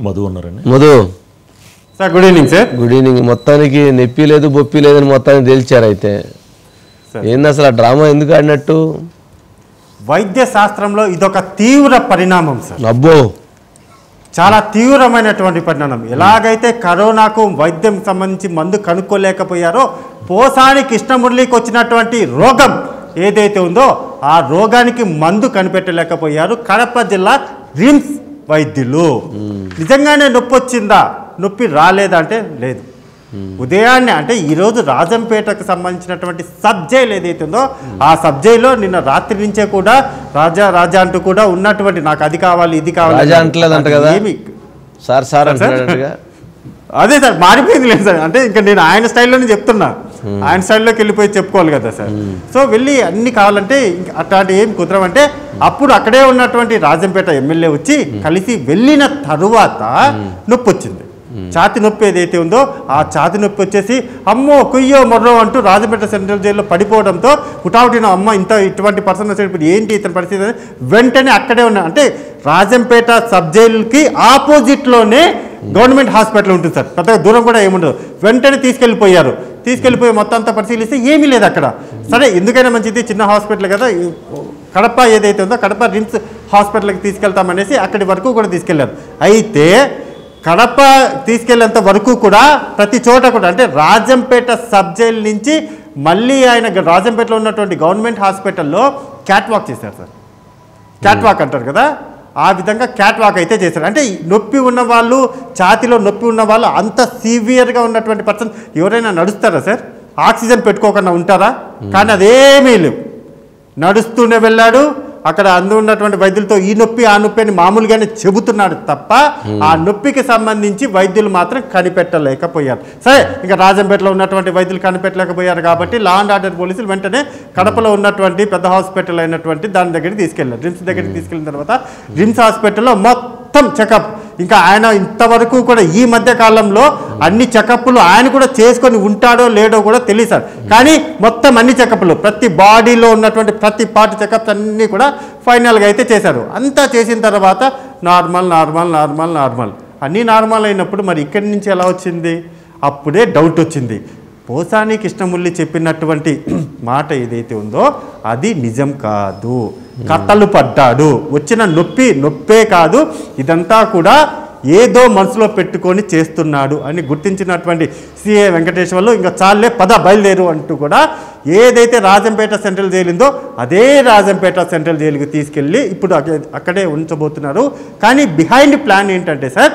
మధు ఉన్నారండి. Madhu sir good evening sir. Good evening. మొత్తానికి నొప్పి లేదు బొప్పి లేదని మొత్తానికి తేల్చారు. అయితే ఏంది అసలు ఆ డ్రామా ఎందుకు ఆడినట్టు? వైద్య శాస్త్రంలో ఇదొక తీవ్ర పరిణామం సార్. అబ్బో, చాలా తీవ్రమైనటువంటి పరిణామం. ఎలాగైతే కరోనాకు వైద్యం సంబంధించి మందు కనుక్కోలేకపోయారో పోసాని కృష్ణమురళికి వచ్చినటువంటి రోగం ఏదైతే ఉందో ఆ రోగానికి మందు కనిపెట్టలేకపోయారు కడప జిల్లా రిమ్స్ వైద్యులు. నిజంగానే నొప్పి వచ్చిందా, నొప్పి రాలేదంటే లేదు. ఉదయాన్నే అంటే ఈరోజు రాజంపేటకు సంబంధించినటువంటి సబ్ జైలు ఏదైతే ఉందో ఆ సబ్ జైల్లో నిన్న రాత్రి నుంచే కూడా రాజా రాజా అంటూ కూడా ఉన్నటువంటి నాకు అది కావాలి ఇది కావాలి ఏమి సార్ అదే సార్ మారిపోయింది లేదు సార్. అంటే ఇంకా నేను ఆయన స్టైల్లోనే చెప్తున్నా, ఆయన స్టైల్లోకి వెళ్ళిపోయి చెప్పుకోవాలి కదా సార్. సో వెళ్ళి అన్ని కావాలంటే అట్లాంటి ఏం కుదరమంటే అప్పుడు అక్కడే ఉన్నటువంటి రాజంపేట ఎమ్మెల్యే వచ్చి కలిసి వెళ్ళిన తరువాత నొప్పి వచ్చింది. ఛాతి నొప్పి ఏదైతే ఉందో ఆ ఛాతి నొప్పి వచ్చేసి అమ్మో కుయ్యో మొర్రో అంటూ రాజంపేట సెంట్రల్ జైల్లో పడిపోవడంతో హుటాహుటిన అమ్మ ఇటువంటి పర్సన్ వచ్చేటప్పుడు ఏంటి ఇతని పరిస్థితి అని వెంటనే అక్కడే ఉన్న అంటే రాజంపేట సబ్ జైలుకి ఆపోజిట్లోనే గవర్నమెంట్ హాస్పిటల్ ఉంటుంది సార్. పెద్దగా దూరం కూడా ఏముండదు. వెంటనే తీసుకెళ్ళిపోయి మొత్తం అంతా పరిశీలిస్తే ఏమీ లేదు అక్కడ. సరే ఎందుకైనా మంచిది, చిన్న హాస్పిటల్ కదా, కడప ఏదైతే ఉందో కడప రిమ్స్ హాస్పిటల్కి తీసుకెళ్తామనేసి అక్కడి వరకు కూడా తీసుకెళ్లారు. అయితే కడప తీసుకెళ్లేంత వరకు కూడా ప్రతి చోట కూడా అంటే రాజంపేట సబ్ జైలు నుంచి మళ్ళీ ఆయన రాజంపేటలో ఉన్నటువంటి గవర్నమెంట్ హాస్పిటల్లో క్యాట్ వాక్ చేశారు సార్. క్యాట్ వాక్ అంటారు కదా, ఆ విధంగా క్యాట్ వాక్ అయితే చేశారు. అంటే నొప్పి ఉన్న వాళ్ళు, ఛాతిలో నొప్పి ఉన్న వాళ్ళు, అంత సివియర్గా ఉన్నటువంటి పర్సన్ ఎవరైనా నడుస్తారా సార్? ఆక్సిజన్ పెట్టుకోకుండా ఉంటారా? కానీ అదేమీ లేవు. నడుస్తూనే వెళ్ళాడు. అక్కడ ఉన్నటువంటి వైద్యులతో ఈ నొప్పి ఆ నొప్పి అని మామూలుగానే చెబుతున్నాడు తప్ప ఆ నొప్పికి సంబంధించి వైద్యులు మాత్రం కనిపెట్టలేకపోయారు. సరే, ఇంకా రాజంపేటలో ఉన్నటువంటి వైద్యులు కనిపెట్టలేకపోయారు కాబట్టి లా అండ్ ఆర్డర్ పోలీసులు వెంటనే కడపలో ఉన్నటువంటి పెద్ద హాస్పిటల్ అయినటువంటి దాని దగ్గరికి తీసుకెళ్లారు. రిమ్స్ దగ్గరికి తీసుకెళ్ళిన తర్వాత రిమ్స్ హాస్పిటల్లో మొత్తం చెకప్, ఇంకా ఆయన ఇంతవరకు కూడా ఈ మధ్య కాలంలో అన్ని చెకప్లు ఆయన కూడా చేసుకొని ఉంటాడో లేడో కూడా తెలియదు సార్. కానీ మొత్తం అన్ని చెకప్లు ప్రతి బాడీలో ఉన్నటువంటి ప్రతి పార్ట్ చెకప్స్ అన్నీ కూడా ఫైనల్గా అయితే చేశారు. అంతా చేసిన తర్వాత నార్మల్ అన్నీ నార్మల్ అయినప్పుడు మరి ఇక్కడి నుంచి ఎలా వచ్చింది? అప్పుడే డౌట్ వచ్చింది. పోసాని కృష్ణమురళి చెప్పినటువంటి మాట ఏదైతే ఉందో అది నిజం కాదు. కట్టలు పడ్డాడు. వచ్చిన నొప్పే కాదు, ఇదంతా కూడా ఏదో మనసులో పెట్టుకొని చేస్తున్నాడు అని గుర్తించినటువంటి సిఐ వెంకటేశ్వర్లు ఇంకా చాలే పద బయలుదేరు అంటూ కూడా ఏదైతే రాజంపేట సెంట్రల్ జైలు ఉందో అదే రాజంపేట సెంట్రల్ జైలుకి తీసుకెళ్ళి ఇప్పుడు అక్కడే ఉంచబోతున్నారు. కానీ బిహైండ్ ప్లాన్ ఏంటంటే సార్,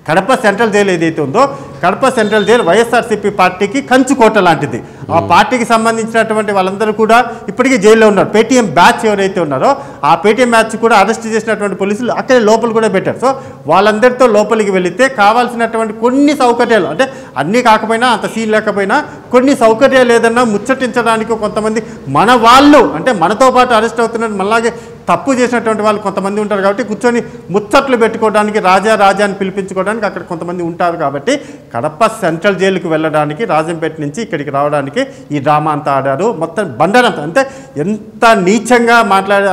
కడప సెంట్రల్ జైలు ఏదైతే ఉందో కడప సెంట్రల్ జైలు వైఎస్ఆర్సీపీ పార్టీకి కంచుకోట లాంటిది. ఆ పార్టీకి సంబంధించినటువంటి వాళ్ళందరూ కూడా ఇప్పటికీ జైల్లో ఉన్నారు. పేటీఎం బ్యాచ్ ఎవరైతే ఉన్నారో ఆ పేటీఎం బ్యాచ్ కూడా అరెస్ట్ చేసినటువంటి పోలీసులు అక్కడే లోపల కూడా పెట్టారు. సో వాళ్ళందరితో లోపలికి వెళితే కావాల్సినటువంటి కొన్ని సౌకర్యాలు, అంటే అన్నీ కాకపోయినా అంత సీన్ లేకపోయినా కొన్ని సౌకర్యాలు ఏదన్నా ముచ్చటించడానికి కొంతమంది మన వాళ్ళు, అంటే మనతో పాటు అరెస్ట్ అవుతున్నట్టు మనలాగే తప్పు చేసినటువంటి వాళ్ళు కొంతమంది ఉంటారు కాబట్టి కూర్చొని ముచ్చట్లు పెట్టుకోవడానికి రాజా అని పిలిపించుకోవడానికి అక్కడ కొంతమంది ఉంటారు. కాబట్టి కడప సెంట్రల్ జైలుకి వెళ్ళడానికి రాజంపేట నుంచి ఇక్కడికి రావడానికి ఈ డ్రామా అంతా ఆడారు. మొత్తం బండనంత అంటే ఎంత నీచంగా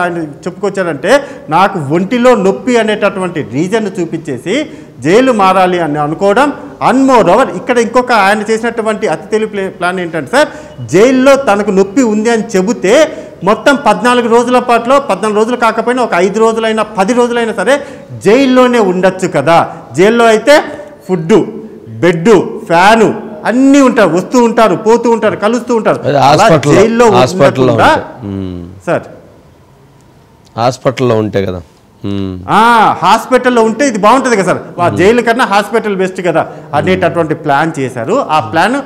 ఆయన చెప్పుకొచ్చారంటే నాకు ఒంటిలో నొప్పి అనేటటువంటి రీజన్ చూపించేసి జైలు మారాలి అని అనుకోవడం. మోర్ ఓవర్ ఇక్కడ ఇంకొక ఆయన చేసినటువంటి అతి తెలివి ప్లాన్ ఏంటంటే సార్, జైల్లో తనకు నొప్పి ఉంది అని చెబితే మొత్తం 14 రోజుల పాటులో 14 రోజులు కాకపోయినా ఒక 5 రోజులైనా 10 రోజులైనా సరే జైల్లోనే ఉండొచ్చు కదా. జైల్లో అయితే ఫుడ్డు, బెడ్డు, ఫ్యాను అన్నీ ఉంటారు, వస్తూ ఉంటారు, పోతూ ఉంటారు, కలుస్తూ ఉంటారు. జైల్లో సార్ హాస్పిటల్లో ఉంటే కదా, హాస్పిటల్లో ఉంటే ఇది బాగుంటుంది కదా సార్, ఆ జైలు కన్నా హాస్పిటల్ బెస్ట్ కదా అనేటటువంటి ప్లాన్ చేశారు. ఆ ప్లాన్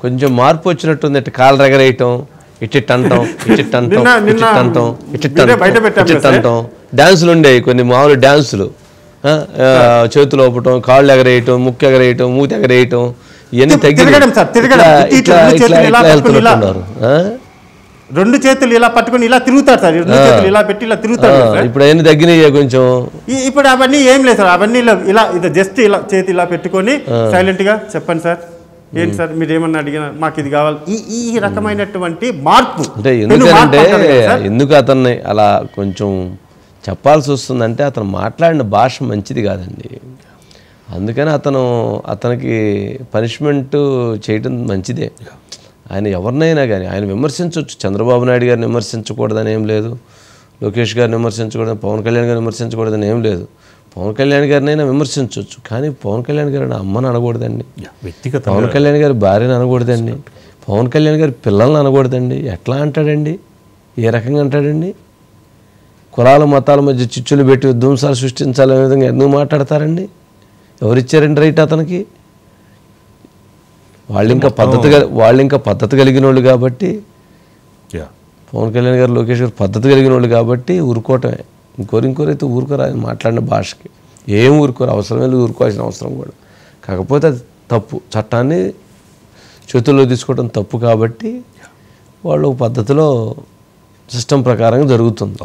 కొంచెం మార్పు వచ్చినట్టుంది. ఇటు కాలు రగరేయటం, ఇట్టిట్టంటాం, డ్యాన్సులు ఉండేవి కొన్ని మామూలు డ్యాన్సులు, చేతులు ఊపటం, కాళ్ళు ఎగరేయటం, ముక్కు ఎగరేయటం, మూతి ఎగరేయటం, ఇవన్నీ తగ్గి రెండు చేతులు ఇలా పట్టుకుని ఇలా తిరుగుతారు సార్, రెండు చేతులు ఇలా పెట్టి ఇలా తిరుగుతారు. ఇప్పుడు అవన్నీ తగ్గినాయి కొంచెం. ఇప్పుడు అవన్నీ ఏం లేదు సార్, అవన్నీ ఇలా ఇది జస్ట్ ఇలా చేతి ఇలా పెట్టుకొని సైలెంట్ గా చెప్పండి సార్, ఏంటి సార్ మీరు ఏమన్నా అడిగినా మాకు ఇది కావాలి, ఈ రకమైనటువంటి మార్పు. అంటే ఎందుకంటే ఎందుకు అతన్ని అలా కొంచెం చెప్పాల్సి వస్తుందంటే అతను మాట్లాడిన భాష మంచిది కాదండి. అందుకని అతనికి పనిష్మెంట్ చేయడం మంచిదే. ఆయన ఎవరినైనా కానీ ఆయన విమర్శించవచ్చు. చంద్రబాబు నాయుడు గారిని విమర్శించకూడదని ఏం లేదు, లోకేష్ గారిని విమర్శించకూడదని, పవన్ కళ్యాణ్ గారిని విమర్శించకూడదని ఏం లేదు. పవన్ కళ్యాణ్ గారినైనా విమర్శించవచ్చు, కానీ పవన్ కళ్యాణ్ గారిని అమ్మని అనకూడదండి, పవన్ కళ్యాణ్ గారి భార్యని అనకూడదండి, పవన్ కళ్యాణ్ గారి పిల్లల్ని అనకూడదండి. ఎట్లా అంటాడండి? ఏ రకంగా అంటాడండి? కులాల మతాల మధ్య చిచ్చులు పెట్టి విధ్వంసాలు సృష్టించాలనే విధంగా ఎందుకు మాట్లాడతారండి? ఎవరిచ్చారండి రైట్ అతనికి? వాళ్ళు ఇంకా పద్ధతి కలిగిన వాళ్ళు కాబట్టి, పవన్ కళ్యాణ్ గారు లోకేష్ గారు పద్ధతి కలిగిన వాళ్ళు కాబట్టి ఊరుకోవటమే. ఇంకోరైతే ఊరుకోరు. ఆయన మాట్లాడిన భాషకి ఏం ఊరుకోరు, అవసరమే ఊరుకోవాల్సిన అవసరం కూడా. కాకపోతే అది తప్పు, చట్టాన్ని చేతుల్లో తీసుకోవడం తప్పు కాబట్టి వాళ్ళు పద్ధతిలో సిస్టమ్ ప్రకారంగా జరుగుతుంది.